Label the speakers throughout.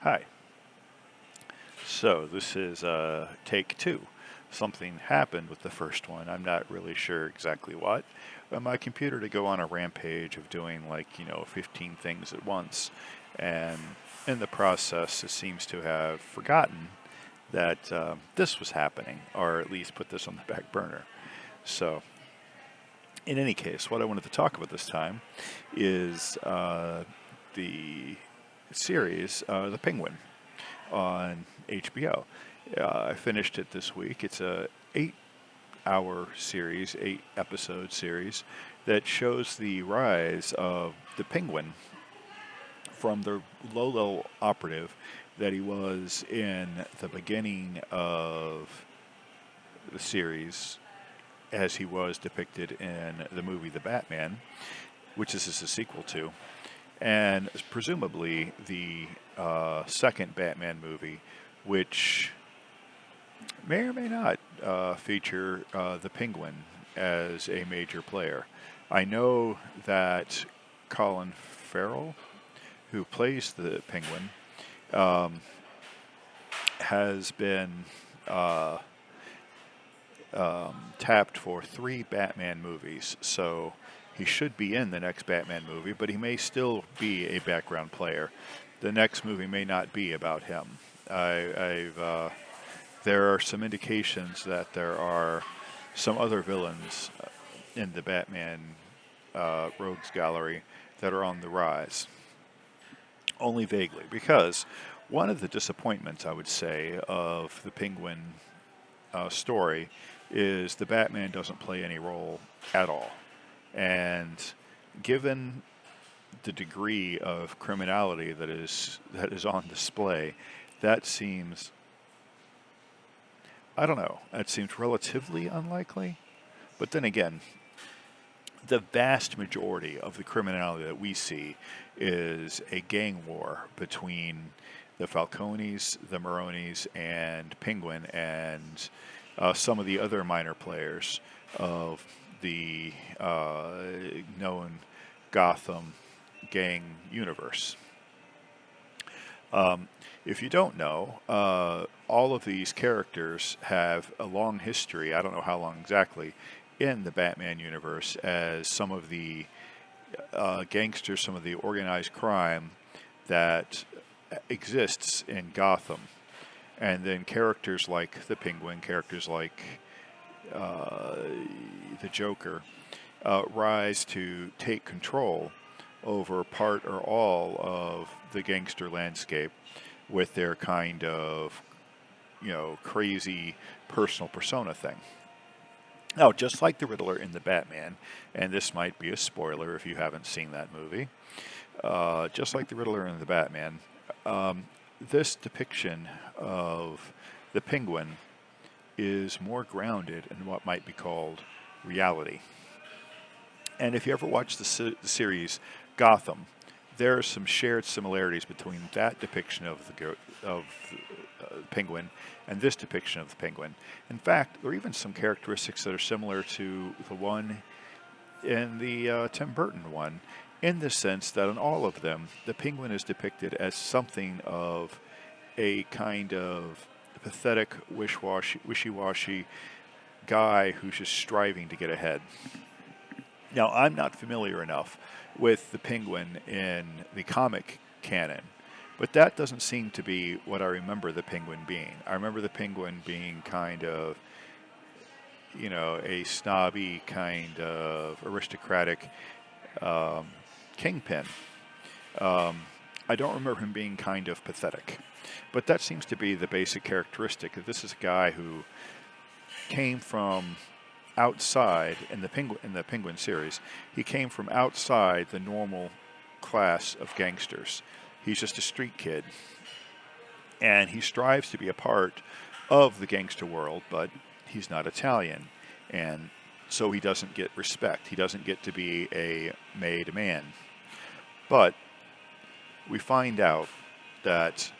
Speaker 1: Hi. So this is take two. Something happened with the first one. I'm not really sure exactly what. But my computer to go on a rampage of doing 15 things at once, and in the process, it seems to have forgotten that this was happening, or at least put this on the back burner. So, in any case, what I wanted to talk about this time is the series, The Penguin, on HBO. I finished it this week. It's a 8-hour series, 8-episode series that shows the rise of the Penguin from the low-level operative that he was in the beginning of the series, as he was depicted in the movie The Batman, which this is a sequel to, and presumably the second Batman movie, which may or may not feature the Penguin as a major player. I know that Colin Farrell, who plays the Penguin, has been tapped for 3 Batman movies, so he should be in the next Batman movie, but he may still be a background player. The next movie may not be about him. There are some indications that there are some other villains in the Batman rogues gallery that are on the rise. Only vaguely, because one of the disappointments, I would say, of the Penguin story is the Batman doesn't play any role at all. And given the degree of criminality that is on display, that seems, I don't know, that seems relatively unlikely. But then again, the vast majority of the criminality that we see is a gang war between the Falcones, the Maronis, and Penguin, and some of the other minor players of the known Gotham gang universe. If you don't know, all of these characters have a long history, I don't know how long exactly, in the Batman universe as some of the gangsters, some of the organized crime that exists in Gotham. And then characters like the Penguin, characters like the Joker, rise to take control over part or all of the gangster landscape with their kind of, crazy personal persona thing. Now, just like the Riddler in the Batman, and this might be a spoiler if you haven't seen that movie, just like the Riddler in the Batman, this depiction of the Penguin is more grounded in what might be called reality. And if you ever watch the series Gotham, there are some shared similarities between that depiction of the Penguin and this depiction of the Penguin. In fact, there are even some characteristics that are similar to the one in the Tim Burton one, in the sense that in all of them, the Penguin is depicted as something of a kind of pathetic, wishy-washy guy who's just striving to get ahead. Now, I'm not familiar enough with the Penguin in the comic canon, but that doesn't seem to be what I remember the Penguin being. I remember the Penguin being kind of, a snobby, kind of aristocratic kingpin. I don't remember him being kind of pathetic, but that seems to be the basic characteristic. This is a guy who came from outside in the Penguin series. He came from outside the normal class of gangsters. He's just a street kid, and he strives to be a part of the gangster world, but he's not Italian, and so he doesn't get respect. He doesn't get to be a made man. But we find out that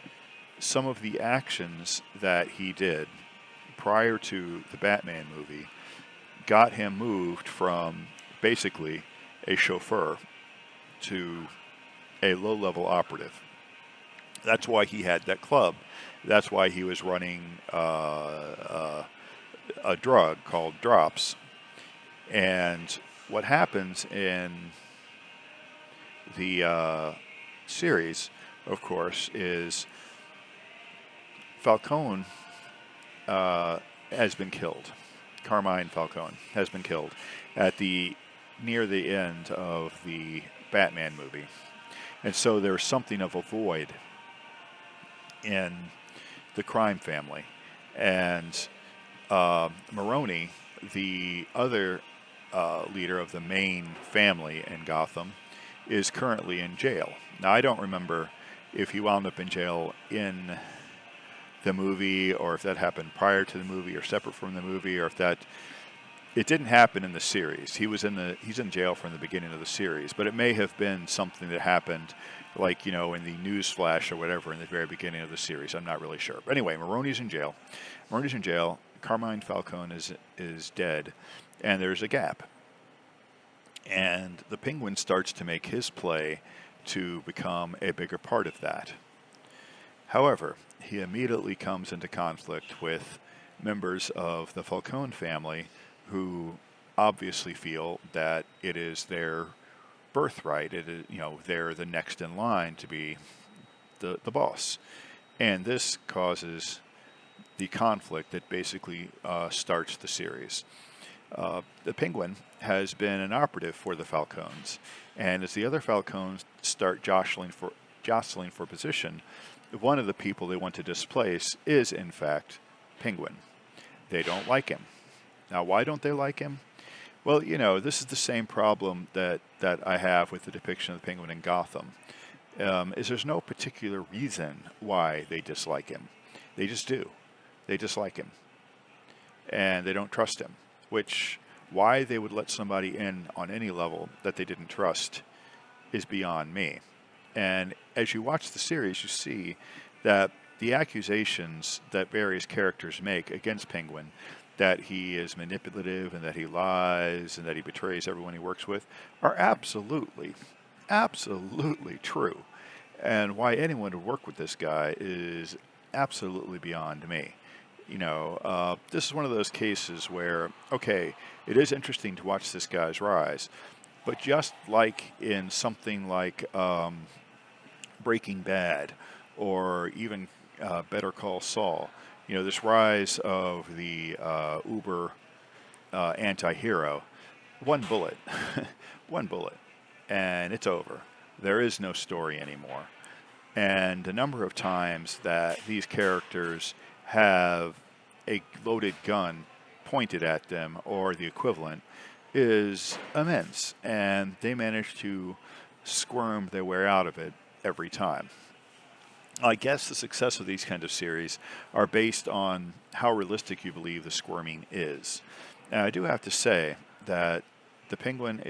Speaker 1: some of the actions that he did prior to the Batman movie got him moved from basically a chauffeur to a low-level operative. That's why he had that club. That's why he was running a drug called drops. And what happens in the series, of course, is Falcone has been killed. Carmine Falcone has been killed at the near the end of the Batman movie, and so there's something of a void in the crime family, and Maroni, the other leader of the main family in Gotham, is currently in jail. Now, I don't remember if he wound up in jail in the movie, or if that happened prior to the movie, or separate from the movie, or if that it didn't happen in the series. He's in jail from the beginning of the series, but it may have been something that happened, like in the news flash or whatever in the very beginning of the series. I'm not really sure. But anyway, Maroni's in jail. Carmine Falcone is dead, and there's a gap. And the Penguin starts to make his play to become a bigger part of that. However, he immediately comes into conflict with members of the Falcone family who obviously feel that it is their birthright. It is, they're the next in line to be the boss. And this causes the conflict that basically starts the series. The Penguin has been an operative for the Falcones, and as the other Falcones start jostling for position, one of the people they want to displace is, in fact, Penguin. They don't like him. Now, why don't they like him? Well, this is the same problem that I have with the depiction of the Penguin in Gotham. Is there's no particular reason why they dislike him. They just do. They dislike him. And they don't trust him. Which, why they would let somebody in on any level that they didn't trust is beyond me. And as you watch the series, you see that the accusations that various characters make against Penguin, that he is manipulative and that he lies and that he betrays everyone he works with, are absolutely true. And why anyone would work with this guy is absolutely beyond me. This is one of those cases where, okay, it is interesting to watch this guy's rise, but just like in something like Breaking Bad or even Better Call Saul, this rise of the uber anti-hero, one bullet, and it's over. There is no story anymore. And the number of times that these characters have a loaded gun pointed at them or the equivalent is immense, and they manage to squirm their way out of it every time. I guess the success of these kind of series are based on how realistic you believe the squirming is. And I do have to say that the Penguin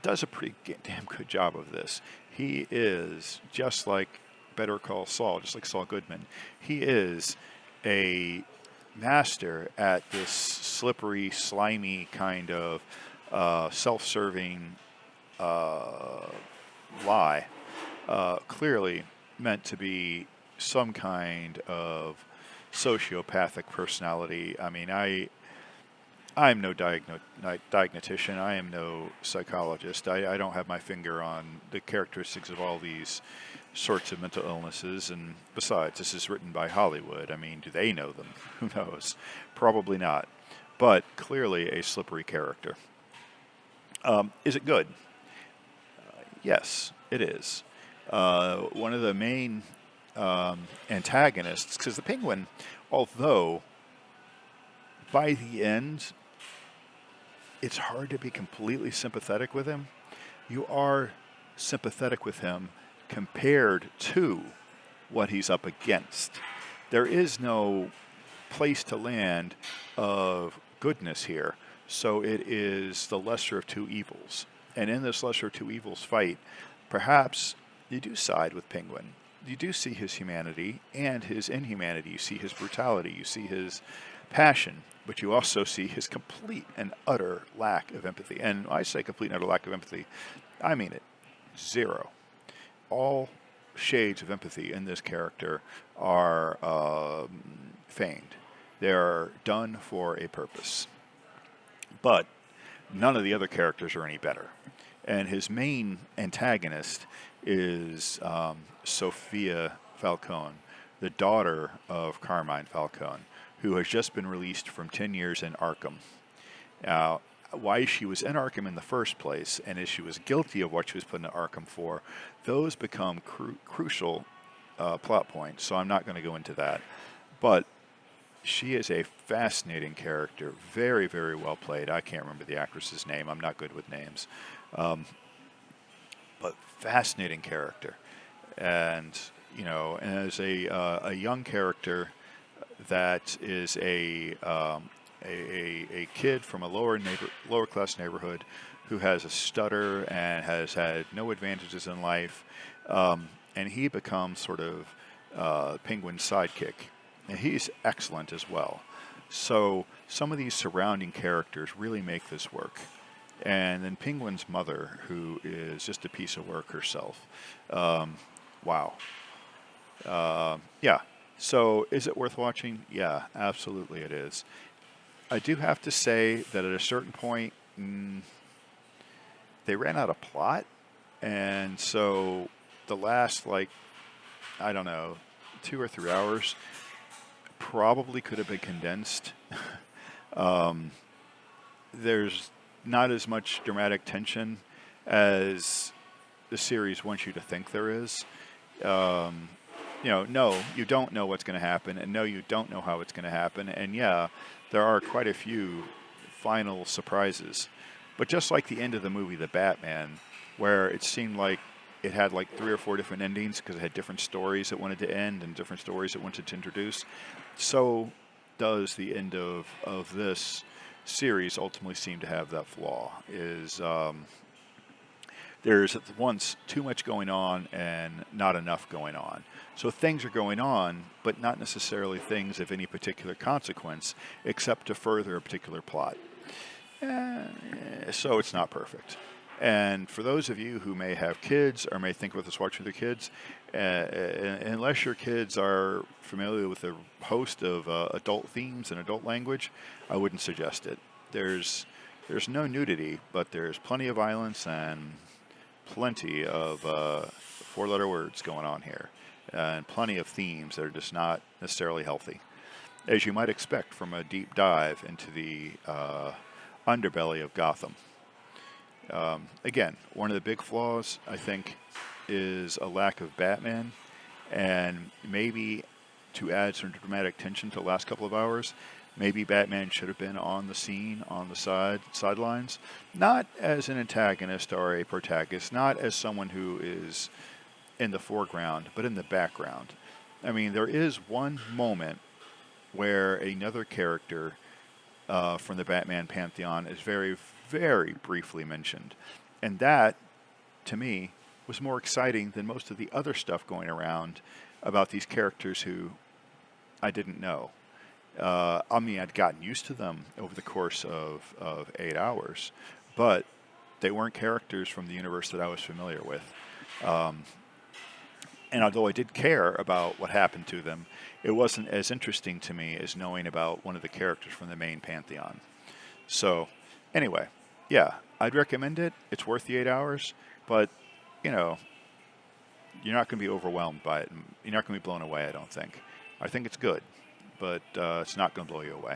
Speaker 1: does a pretty damn good job of this. He is just like Better Call Saul, just like Saul Goodman. He is a master at this slippery, slimy kind of self-serving lie, clearly meant to be some kind of sociopathic personality. I mean, I'm no diagnostician. I am no psychologist. I don't have my finger on the characteristics of all these sorts of mental illnesses. And besides, this is written by Hollywood. I mean, do they know them? Who knows? Probably not. But clearly a slippery character. Is it good? Yes, it is. One of the main antagonists, because the Penguin, although by the end it's hard to be completely sympathetic with him, you are sympathetic with him compared to what he's up against. There is no place to land of goodness here, so it is the lesser of two evils. And in this lesser of two evils fight, perhaps you do side with Penguin. You do see his humanity and his inhumanity. You see his brutality. You see his passion. But you also see his complete and utter lack of empathy. And I say complete and utter lack of empathy, I mean it. Zero. All shades of empathy in this character are feigned. They're done for a purpose. But none of the other characters are any better. And his main antagonist is Sophia Falcone, the daughter of Carmine Falcone, who has just been released from 10 years in Arkham. Now, why she was in Arkham in the first place, and if she was guilty of what she was put in Arkham for, those become crucial plot points, so I'm not going to go into that. But she is a fascinating character, very, very well played. I can't remember the actress's name. I'm not good with names. But fascinating character. And, you know, and as a young character that is a kid from a lower class neighborhood who has a stutter and has had no advantages in life, and he becomes sort of Penguin's sidekick, and he's excellent as well. So some of these surrounding characters really make this work. And then Penguin's mother, who is just a piece of work herself. Wow. Yeah. So is it worth watching? Yeah, absolutely it is. I do have to say that at a certain point, they ran out of plot. And so the last, like, I don't know, 2 or 3 hours probably could have been condensed. There's not as much dramatic tension as the series wants you to think there is. You know, no, you don't know what's going to happen, and no, you don't know how it's going to happen. And yeah, there are quite a few final surprises. But just like the end of the movie, The Batman, where it seemed like it had like 3 or 4 different endings because it had different stories it wanted to end and different stories it wanted to introduce, so does the end of this series ultimately seem to have that flaw. Is there's at once too much going on and not enough going on. So things are going on, but not necessarily things of any particular consequence, except to further a particular plot. So it's not perfect. And for those of you who may have kids or may think about this watching with their kids, unless your kids are familiar with a host of adult themes and adult language, I wouldn't suggest it. There's no nudity, but there's plenty of violence and plenty of 4-letter words going on here, and plenty of themes that are just not necessarily healthy, as you might expect from a deep dive into the underbelly of Gotham. Again, one of the big flaws, I think, is a lack of Batman, and maybe to add some dramatic tension to the last couple of hours, maybe Batman should have been on the scene, on the sidelines, not as an antagonist or a protagonist, not as someone who is in the foreground, but in the background. I mean, there is one moment where another character from the Batman pantheon is very, very briefly mentioned. And that, to me, was more exciting than most of the other stuff going around about these characters who I didn't know. I mean, I'd gotten used to them over the course of 8 hours, but they weren't characters from the universe that I was familiar with. And although I did care about what happened to them, it wasn't as interesting to me as knowing about one of the characters from the main pantheon. So, anyway, yeah, I'd recommend it. It's worth the 8 hours, but, you know, you're not going to be overwhelmed by it. You're not going to be blown away, I don't think. I think it's good, but it's not going to blow you away.